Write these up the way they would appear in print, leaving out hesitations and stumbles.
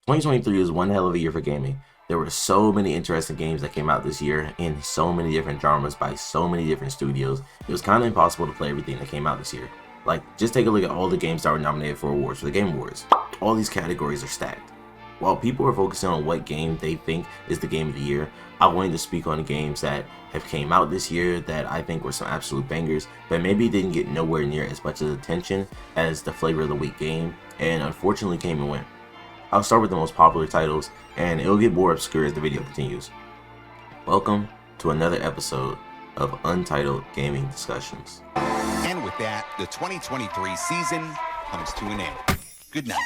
2023 was one hell of a year for gaming. There were so many interesting games that came out this year in so many different genres by so many different studios. It was kind of impossible to play everything that came out this year. Like, just take a look at all the games that were nominated for awards for the Game Awards. All these categories are stacked. While people are focusing on what game they think is the game of the year, I wanted to speak on the games that have came out this year that I think were some absolute bangers, but maybe didn't get nowhere near as much attention as the Flavor of the Week game, and unfortunately came and went. I'll start with the most popular titles, and it'll get more obscure as the video continues. Welcome to another episode of Untitled Gaming Discussions. And with that, the 2023 season comes to an end. Good night.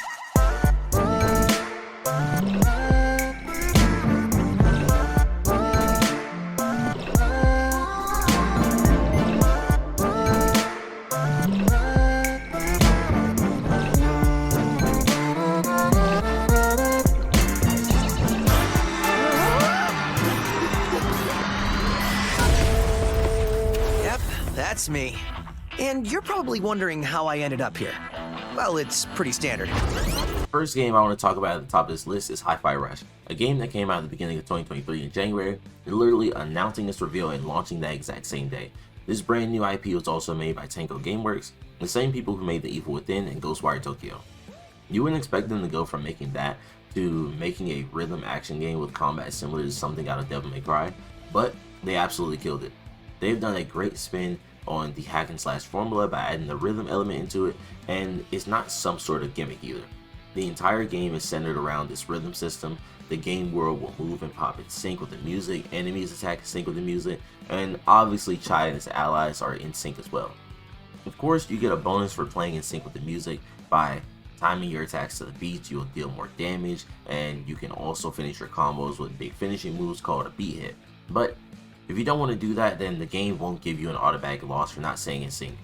That's me. And you're probably wondering how I ended up here. Well, it's pretty standard. The first game I want to talk about at the top of this list is Hi-Fi Rush, a game that came out at the beginning of 2023 in January, literally announcing its reveal and launching that exact same day. This brand new IP was also made by Tango Gameworks, the same people who made The Evil Within and Ghostwire Tokyo. You wouldn't expect them to go from making that to making a rhythm action game with combat similar to something out of Devil May Cry, but they absolutely killed it. They've done a great spin on the hack and slash formula by adding the rhythm element into it, and it's not some sort of gimmick either. The entire game is centered around this rhythm system. The game world will move and pop in sync with the music, enemies attack in sync with the music, and obviously Chai and his allies are in sync as well. Of course, you get a bonus for playing in sync with the music. By timing your attacks to the beat, you'll deal more damage, and you can also finish your combos with big finishing moves called a beat hit. But if you don't want to do that, then the game won't give you an automatic loss for not staying in sync.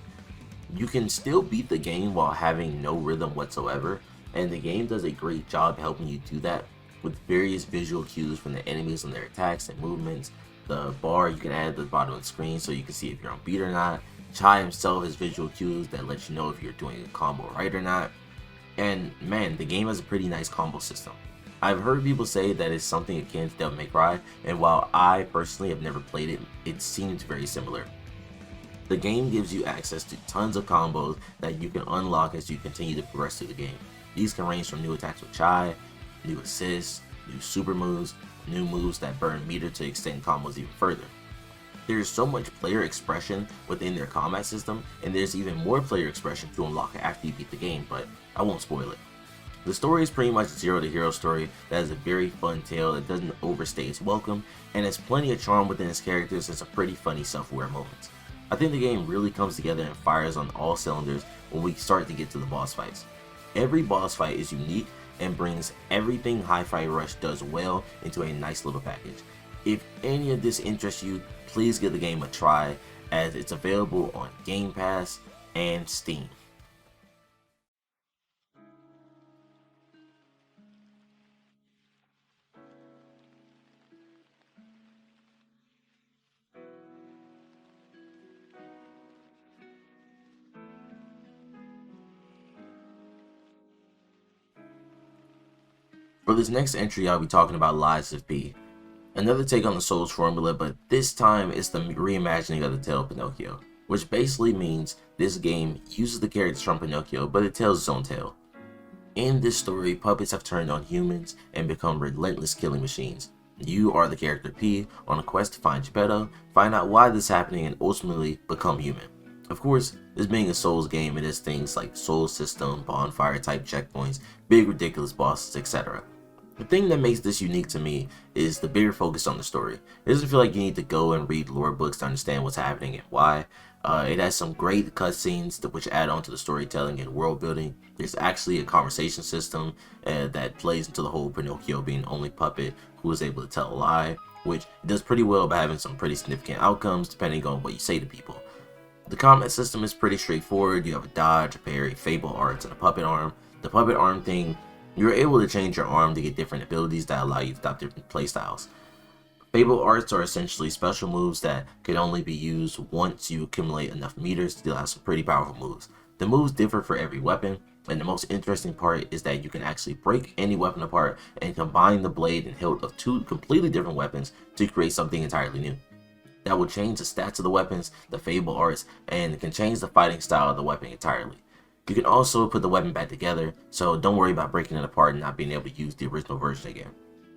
You can still beat the game while having no rhythm whatsoever, and the game does a great job helping you do that with various visual cues from the enemies and their attacks and movements. The bar you can add at the bottom of the screen so you can see if you're on beat or not. Chai himself has visual cues that let you know if you're doing a combo right or not. And man, the game has a pretty nice combo system. I've heard people say that it's something akin to Devil May Cry, and while I personally have never played it, it seems very similar. The game gives you access to tons of combos that you can unlock as you continue to progress through the game. These can range from new attacks with Chai, new assists, new super moves, new moves that burn meter to extend combos even further. There's so much player expression within their combat system, and there's even more player expression to unlock after you beat the game, but I won't spoil it. The story is pretty much a zero to hero story that is a very fun tale that doesn't overstay its welcome, and has plenty of charm within its characters and some pretty funny self-aware moments. I think the game really comes together and fires on all cylinders when we start to get to the boss fights. Every boss fight is unique and brings everything Hi-Fi Rush does well into a nice little package. If any of this interests you, please give the game a try, as it's available on Game Pass and Steam. For this next entry, I'll be talking about Lies of P. Another take on the Souls formula, but this time it's the reimagining of the tale of Pinocchio, which basically means this game uses the characters from Pinocchio, but it tells its own tale. In this story, puppets have turned on humans and become relentless killing machines. You are the character P on a quest to find Geppetto, find out why this is happening, and ultimately become human. Of course, this being a Souls game, it has things like Soul System, bonfire type checkpoints, big ridiculous bosses, etc. The thing that makes this unique to me is the bigger focus on the story. It doesn't feel like you need to go and read lore books to understand what's happening and why. It has some great cutscenes which add on to the storytelling and world building. There's actually a conversation system that plays into the whole Pinocchio being the only puppet who is able to tell a lie, which does pretty well by having some pretty significant outcomes depending on what you say to people. The combat system is pretty straightforward. You have a dodge, a parry, fable arts, and a puppet arm. The puppet arm thing, you're able to change your arm to get different abilities that allow you to adopt different playstyles. Fable arts are essentially special moves that can only be used once you accumulate enough meters to deal out some pretty powerful moves. The moves differ for every weapon. And the most interesting part is that you can actually break any weapon apart and combine the blade and hilt of two completely different weapons to create something entirely new. That will change the stats of the weapons, the favorable arts, and can change the fighting style of the weapon entirely. You can also put the weapon back together, so don't worry about breaking it apart and not being able to use the original version again.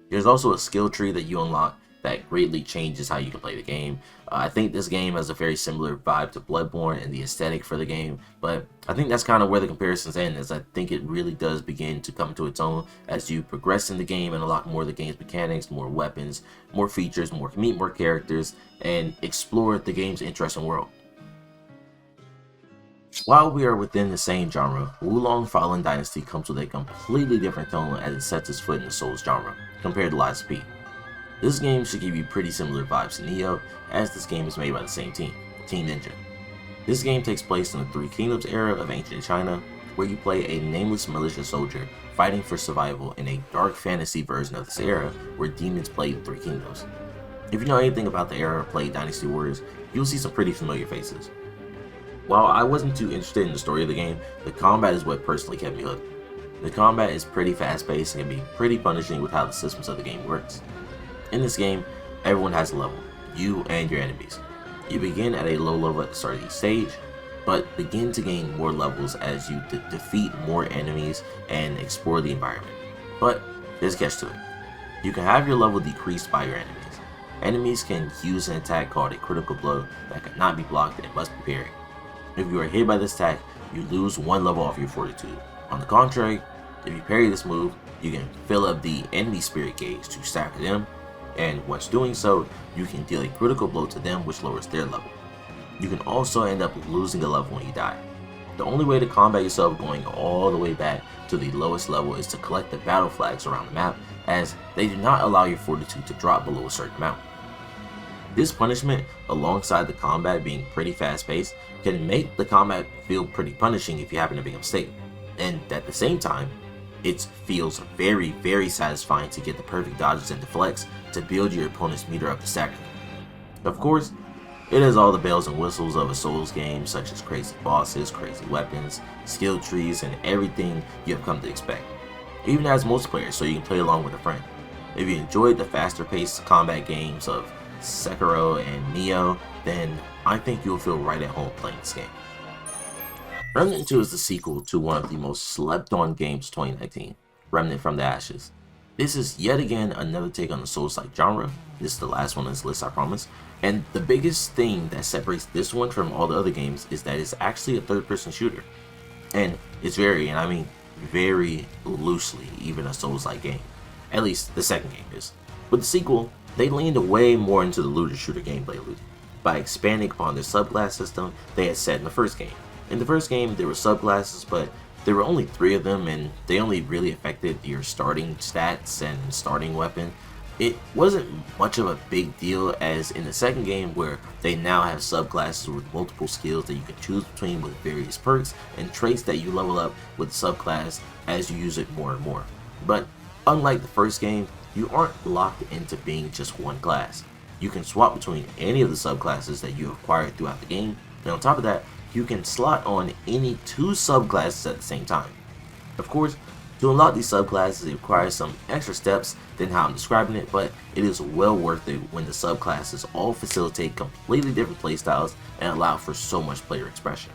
There's also a skill tree that you unlock that greatly changes how you can play the game. I think this game has a very similar vibe to Bloodborne and the aesthetic for the game, but I think that's kind of where the comparisons end, as I think it really does begin to come to its own as you progress in the game and unlock more of the game's mechanics, more weapons, more features, meet more characters, and explore the game's interesting world. While we are within the same genre, Wulong Fallen Dynasty comes with a completely different tone as it sets its foot in the Souls genre, compared to Lies of P. This game should give you pretty similar vibes to Nioh, as this game is made by the same team, Team Ninja. This game takes place in the Three Kingdoms era of ancient China, where you play a nameless militia soldier fighting for survival in a dark fantasy version of this era where demons play the Three Kingdoms. If you know anything about the era or played Dynasty Warriors, you'll see some pretty familiar faces. While I wasn't too interested in the story of the game, the combat is what personally kept me hooked. The combat is pretty fast paced and can be pretty punishing with how the systems of the game works. In this game, everyone has a level, you and your enemies. You begin at a low level at the start of each stage, but begin to gain more levels as you defeat more enemies and explore the environment. But there's a catch to it. You can have your level decreased by your enemies. Enemies can use an attack called a critical blow that cannot be blocked and must be parried. If you are hit by this attack, you lose one level off your fortitude. On the contrary, if you parry this move, you can fill up the enemy spirit gauge to stagger them, and once doing so, you can deal a critical blow to them which lowers their level. You can also end up losing a level when you die. The only way to combat yourself going all the way back to the lowest level is to collect the battle flags around the map, as they do not allow your fortitude to drop below a certain amount. This punishment, alongside the combat being pretty fast paced, can make the combat feel pretty punishing if you happen to make a mistake. And at the same time, it feels very, very satisfying to get the perfect dodges and deflects to build your opponent's meter up to stagger them. Of course, it has all the bells and whistles of a Souls game, such as crazy bosses, crazy weapons, skill trees, and everything you have come to expect. It even has multiplayer so you can play along with a friend. If you enjoyed the faster paced combat games of Sekiro and Nioh, then I think you'll feel right at home playing this game. Remnant 2 is the sequel to one of the most slept on games of 2019, Remnant from the Ashes. This is yet again another take on the Souls-like genre. This is the last one on this list, I promise. And the biggest thing that separates this one from all the other games is that it's actually a third-person shooter. And it's very, and I mean very loosely, even a Souls-like game. At least the second game is. With the sequel, they leaned way more into the looter shooter gameplay loop by expanding upon the subclass system they had set in the first game. In the first game, there were subclasses, but there were only 3 of them, and they only really affected your starting stats and starting weapon. It wasn't much of a big deal as in the second game, where they now have subclasses with multiple skills that you can choose between with various perks and traits that you level up with the subclass as you use it more and more. But unlike the first game, you aren't locked into being just one class. You can swap between any of the subclasses that you acquired throughout the game, and on top of that, you can slot on any 2 subclasses at the same time. Of course, to unlock these subclasses, it requires some extra steps than how I'm describing it, but it is well worth it when the subclasses all facilitate completely different playstyles and allow for so much player expression.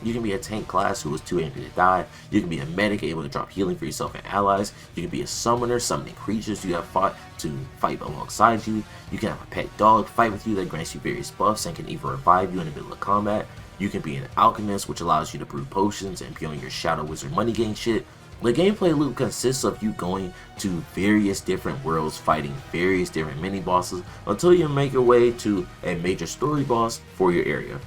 You can be a tank class who is too angry to die, you can be a medic able to drop healing for yourself and allies, you can be a summoner summoning creatures you have fought to fight alongside you, you can have a pet dog fight with you that grants you various buffs and can even revive you in the middle of combat, you can be an alchemist which allows you to brew potions and be on your shadow wizard money gain shit. The gameplay loop consists of you going to various different worlds fighting various different mini bosses until you make your way to a major story boss for your area.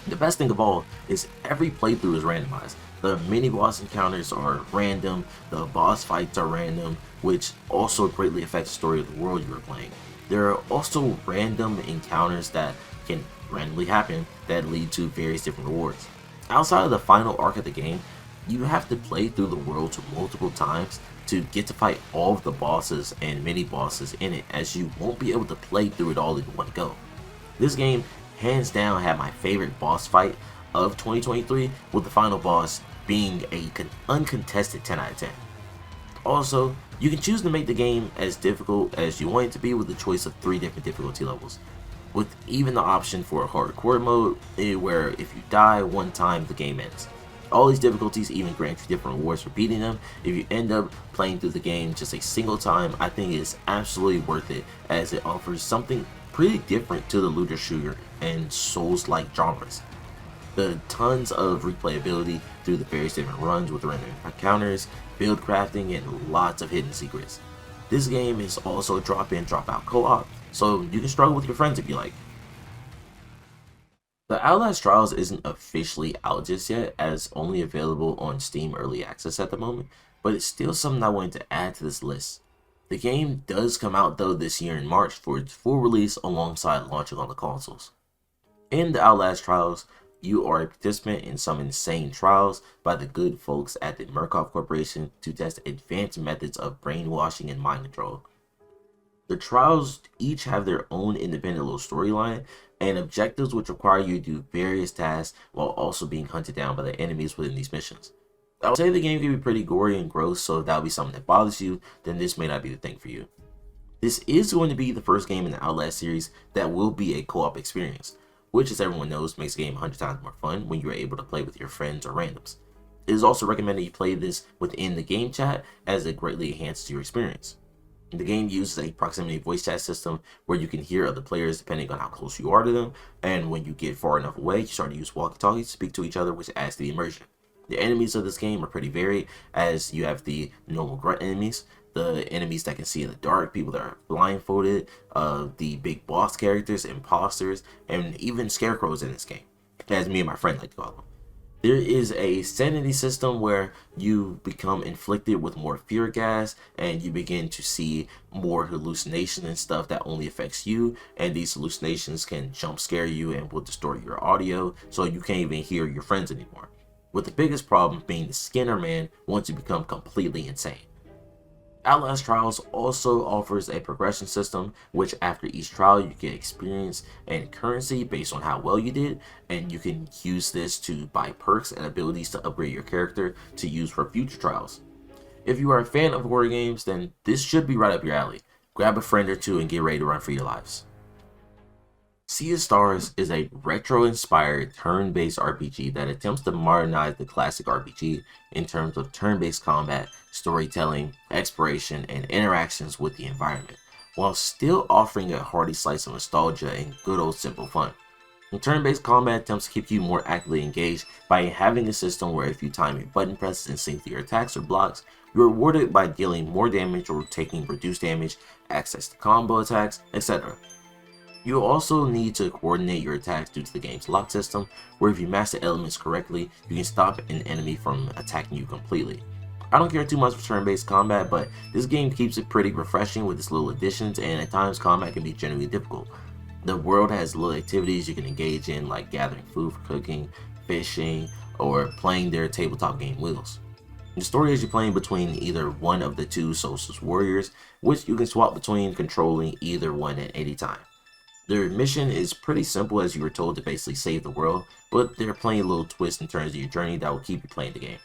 The best thing of all is every playthrough is randomized. The mini boss encounters are random, the boss fights are random, which also greatly affects the story of the world you are playing. There are also random encounters that can randomly happen that lead to various different rewards. Outside of the final arc of the game, you have to play through the world multiple times to get to fight all of the bosses and mini bosses in it, as you won't be able to play through it all in one go. This game hands down had my favorite boss fight of 2023, with the final boss being a uncontested 10 out of 10. Also, you can choose to make the game as difficult as you want it to be with a choice of 3 different difficulty levels, with even the option for a hardcore mode where if you die one time the game ends. All these difficulties even grant you different rewards for beating them. If you end up playing through the game just a single time, I think it's absolutely worth it, as it offers something pretty different to the looter shooter and Souls-like genres. The tons of replayability through the various different runs with random encounters, build crafting, and lots of hidden secrets. This game is also drop-in, drop-out co-op, so you can struggle with your friends if you like. The Outlast Trials isn't officially out just yet, as only available on Steam Early Access at the moment, but it's still something I wanted to add to this list. The game does come out though this year in March for its full release alongside launching on the consoles. In the Outlast Trials, you are a participant in some insane trials by the good folks at the Murkoff Corporation to test advanced methods of brainwashing and mind control. The trials each have their own independent little storyline and objectives which require you to do various tasks while also being hunted down by the enemies within these missions. I would say the game can be pretty gory and gross, so if that would be something that bothers you, then this may not be the thing for you. This is going to be the first game in the Outlast series that will be a co-op experience, which, as everyone knows, makes the game 100 times more fun when you're able to play with your friends or randoms. It is also recommended you play this within the game chat, as it greatly enhances your experience. The game uses a proximity voice chat system where you can hear other players depending on how close you are to them, and when you get far enough away, you start to use walkie-talkies to speak to each other, which adds to the immersion. The enemies of this game are pretty varied, as you have the normal grunt enemies, the enemies that can see in the dark, people that are blindfolded, the big boss characters, imposters, and even scarecrows in this game, as me and my friend like to call them. There is a sanity system where you become inflicted with more fear gas and you begin to see more hallucinations and stuff that only affects you, and these hallucinations can jump scare you and will distort your audio so you can't even hear your friends anymore, with the biggest problem being the Skinner man once you become completely insane. Outlast Trials also offers a progression system, which after each trial you get experience and currency based on how well you did, and you can use this to buy perks and abilities to upgrade your character to use for future trials. If you are a fan of horror games, then this should be right up your alley. Grab a friend or two and get ready to run for your lives. Sea of Stars is a retro-inspired turn-based RPG that attempts to modernize the classic RPG in terms of turn-based combat, storytelling, exploration, and interactions with the environment, while still offering a hearty slice of nostalgia and good old simple fun. The turn-based combat attempts to keep you more actively engaged by having a system where if you time your button presses and sync your attacks or blocks, you're rewarded by dealing more damage or taking reduced damage, access to combo attacks, etc. You also need to coordinate your attacks due to the game's lock system, where if you master elements correctly, you can stop an enemy from attacking you completely. I don't care too much for turn-based combat, but this game keeps it pretty refreshing with its little additions, and at times combat can be genuinely difficult. The world has little activities you can engage in, like gathering food for cooking, fishing, or playing their tabletop game Wheels. The story is you're playing between either one of the two Socialist warriors, which you can swap between controlling either one at any time. Their mission is pretty simple, as you were told to basically save the world, but there are plenty of little twists and turns of your journey that will keep you playing the game.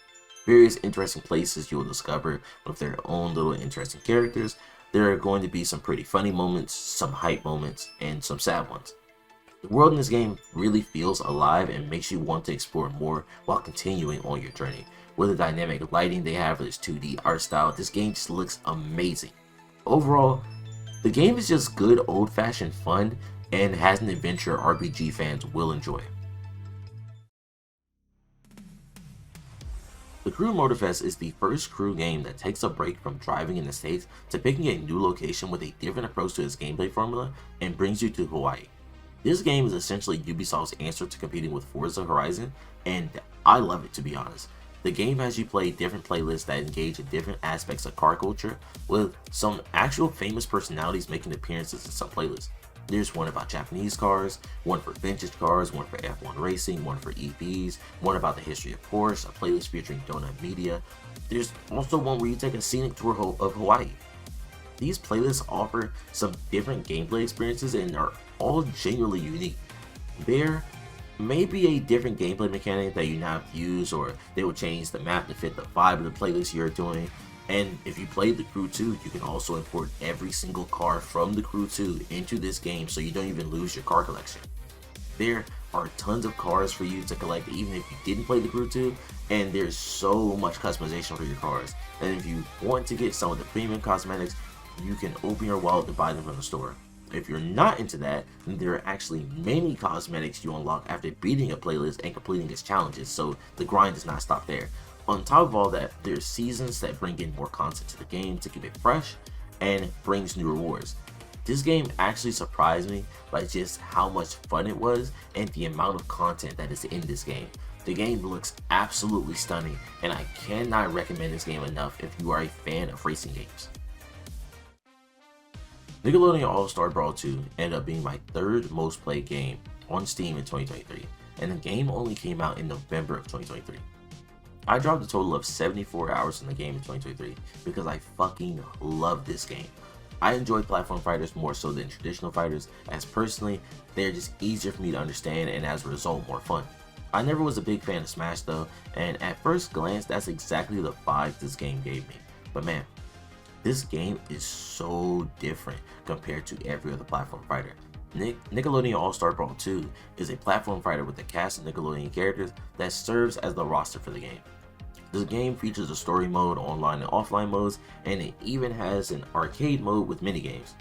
Various interesting places you will discover with their own little interesting characters. There are going to be some pretty funny moments, some hype moments, and some sad ones. The world in this game really feels alive and makes you want to explore more while continuing on your journey. With the dynamic lighting they have for this 2D art style, this game just looks amazing. Overall, the game is just good old-fashioned fun and has an adventure RPG fans will enjoy. The Crew Motorfest is the first Crew game that takes a break from driving in the States to picking a new location with a different approach to its gameplay formula and brings you to Hawaii. This game is essentially Ubisoft's answer to competing with Forza Horizon, and I love it, to be honest. The game has you play different playlists that engage in different aspects of car culture, with some actual famous personalities making appearances in some playlists. There's one about Japanese cars, one for vintage cars, one for F1 racing, one for EVs, one about the history of Porsche, a playlist featuring Donut Media. There's also one where you take a scenic tour of Hawaii. These playlists offer some different gameplay experiences and are all genuinely unique. There maybe a different gameplay mechanic that you now have to use, or they will change the map to fit the vibe of the playlist you're doing. And if you played the Crew 2, you can also import every single car from the Crew 2 into this game, so you don't even lose your car collection. There are tons of cars for you to collect even if you didn't play the Crew 2, and there's so much customization for your cars. And if you want to get some of the premium cosmetics, you can open your wallet to buy them from the store. If you're not into that, then there are actually many cosmetics you unlock after beating a playlist and completing its challenges, so the grind does not stop there. On top of all that, there's seasons that bring in more content to the game to keep it fresh and brings new rewards. This game actually surprised me by just how much fun it was and the amount of content that is in this game. The game looks absolutely stunning, and I cannot recommend this game enough if you are a fan of racing games. Nickelodeon All-Star Brawl 2 ended up being my third most played game on Steam in 2023, and the game only came out in November of 2023. I dropped a total of 74 hours in the game in 2023 because I fucking love this game. I enjoy platform fighters more so than traditional fighters, as personally, they're just easier for me to understand and as a result more fun. I never was a big fan of Smash though, and at first glance that's exactly the vibe this game gave me. But man, this game is so different compared to every other platform fighter. Nickelodeon All-Star Brawl 2 is a platform fighter with a cast of Nickelodeon characters that serves as the roster for the game. This game features a story mode, online and offline modes, and it even has an arcade mode with minigames.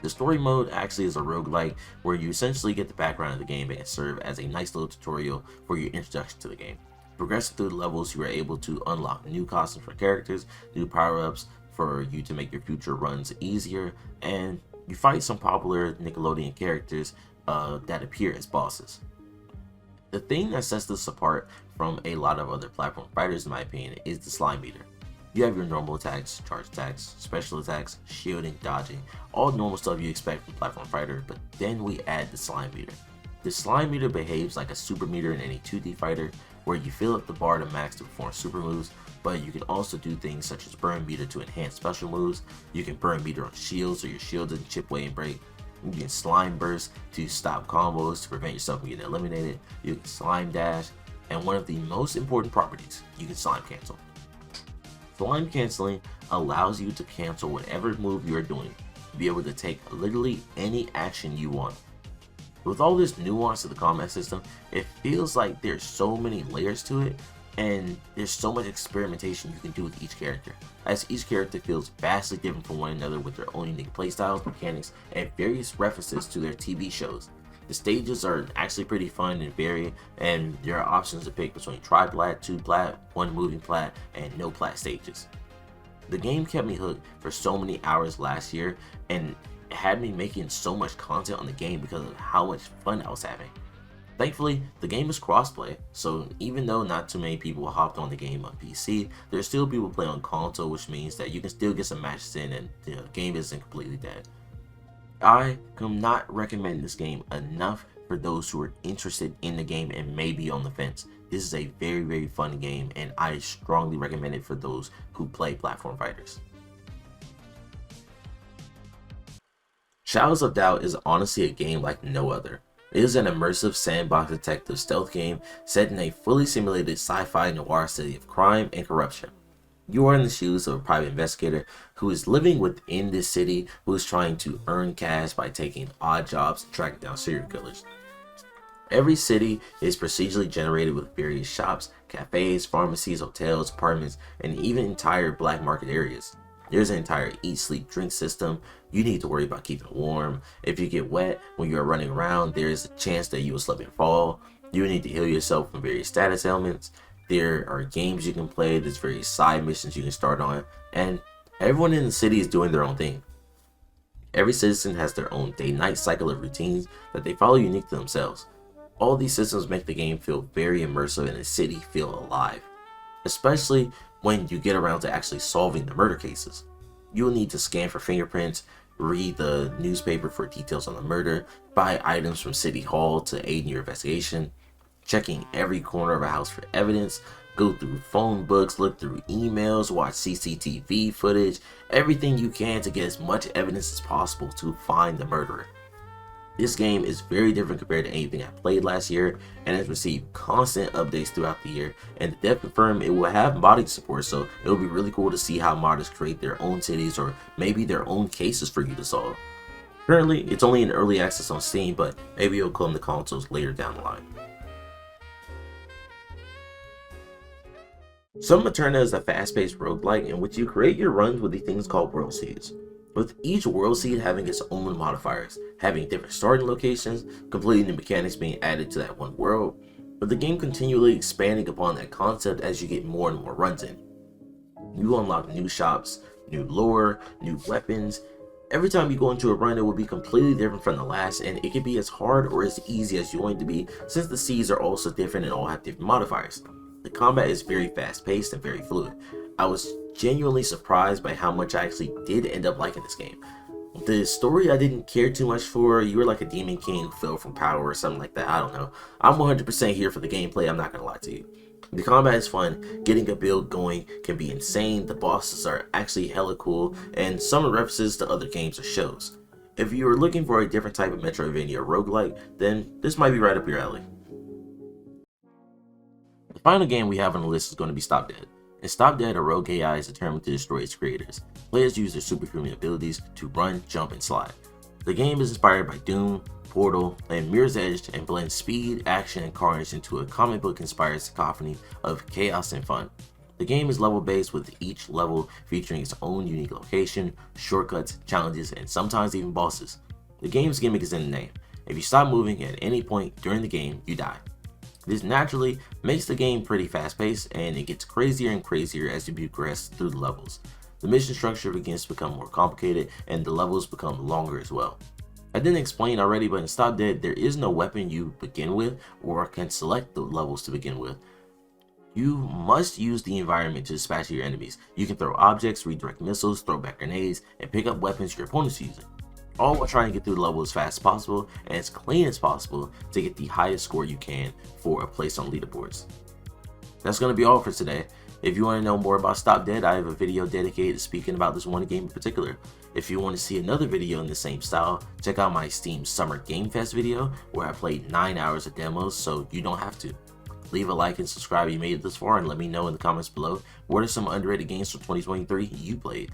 The story mode actually is a roguelike where you essentially get the background of the game and serve as a nice little tutorial for your introduction to the game. Progressing through the levels, you are able to unlock new costumes for characters, new power-ups for you to make your future runs easier, and you fight some popular Nickelodeon characters that appear as bosses. The thing that sets this apart from a lot of other platform fighters in my opinion is the slime meter. You have your normal attacks, charge attacks, special attacks, shielding, dodging, all normal stuff you expect from a platform fighter, but then we add the slime meter. The slime meter behaves like a super meter in any 2D fighter, where you fill up the bar to max to perform super moves, but you can also do things such as burn meter to enhance special moves. You can burn meter on shields so your shield doesn't chip away and break. You can slime burst to stop combos to prevent yourself from getting eliminated. You can slime dash, and one of the most important properties, you can slime cancel. Slime canceling allows you to cancel whatever move you are doing, to be able to take literally any action you want. With all this nuance to the combat system, it feels like there's so many layers to it, and there's so much experimentation you can do with each character, as each character feels vastly different from one another with their own unique playstyles, mechanics, and various references to their TV shows. The stages are actually pretty fun and varied, and there are options to pick between tri-plat, 2-plat, 1 moving plat, and no plat stages. The game kept me hooked for so many hours last year, and it had me making so much content on the game because of how much fun I was having. Thankfully, the game is crossplay, so even though not too many people hopped on the game on PC, there's still people playing on console, which means that you can still get some matches in and the game isn't completely dead. I cannot recommend this game enough for those who are interested in the game and may be on the fence. This is a very fun game, and I strongly recommend it for those who play platform fighters. Shadows of Doubt is honestly a game like no other. It is an immersive sandbox detective stealth game set in a fully simulated sci-fi noir city of crime and corruption. You are in the shoes of a private investigator who is living within this city, who is trying to earn cash by taking odd jobs and tracking down serial killers. Every city is procedurally generated with various shops, cafes, pharmacies, hotels, apartments, and even entire black market areas. There's an entire eat, sleep, drink system. You need to worry about keeping warm. If you get wet when you're running around, there's a chance that you will slip and fall. You need to heal yourself from various status ailments. There are games you can play, there's various side missions you can start on, and everyone in the city is doing their own thing. Every citizen has their own day-night cycle of routines that they follow unique to themselves. All these systems make the game feel very immersive and the city feel alive, especially when you get around to actually solving the murder cases. You will need to scan for fingerprints, read the newspaper for details on the murder, buy items from City Hall to aid in your investigation, checking every corner of a house for evidence, go through phone books, look through emails, watch CCTV footage, everything you can to get as much evidence as possible to find the murderer. This game is very different compared to anything I played last year and has received constant updates throughout the year, and the dev confirmed it will have modding support, so it'll be really cool to see how modders create their own cities or maybe their own cases for you to solve. Currently, it's only in early access on Steam, but maybe it'll come to consoles later down the line. Summum Aeterna is a fast-paced roguelike in which you create your runs with these things called world seeds, with each world seed having its own modifiers, having different starting locations, completely new mechanics being added to that one world, but the game continually expanding upon that concept as you get more and more runs in. You unlock new shops, new lore, new weapons. Every time you go into a run, it will be completely different from the last, and it can be as hard or as easy as you want it to be, since the seeds are also different and all have different modifiers. The combat is very fast-paced and very fluid. I was genuinely surprised by how much I actually did end up liking this game. The story I didn't care too much for. You were like a demon king who fell from power or something like that. I don't know. I'm 100% here for the gameplay, I'm not gonna lie to you. The combat is fun, getting a build going can be insane, the bosses are actually hella cool, and some references to other games or shows. If you are looking for a different type of Metroidvania roguelike, then this might be right up your alley. The final game we have on the list is going to be Stop Dead. In Stop Dead, a rogue AI is determined to destroy its creators. Players use their superhuman abilities to run, jump, and slide. The game is inspired by Doom, Portal, and Mirror's Edge and blends speed, action, and carnage into a comic book inspired cacophony of chaos and fun. The game is level based, with each level featuring its own unique location, shortcuts, challenges, and sometimes even bosses. The game's gimmick is in the name. If you stop moving at any point during the game, you die. This naturally makes the game pretty fast paced, and it gets crazier and crazier as you progress through the levels. The mission structure begins to become more complicated and the levels become longer as well. I didn't explain already, but in Stop Dead, there is no weapon you begin with or can select the levels to begin with. You must use the environment to dispatch your enemies. You can throw objects, redirect missiles, throw back grenades, and pick up weapons your opponent's using, all while trying to get through the level as fast as possible and as clean as possible to get the highest score you can for a place on leaderboards. That's going to be all for today. If you want to know more about Stop Dead, I have a video dedicated to speaking about this one game in particular. If you want to see another video in the same style, check out my Steam Summer Game Fest video where I played 9 hours of demos, so you don't have to. Leave a like and subscribe if you made it this far, and let me know in the comments below what are some underrated games from 2023 you played.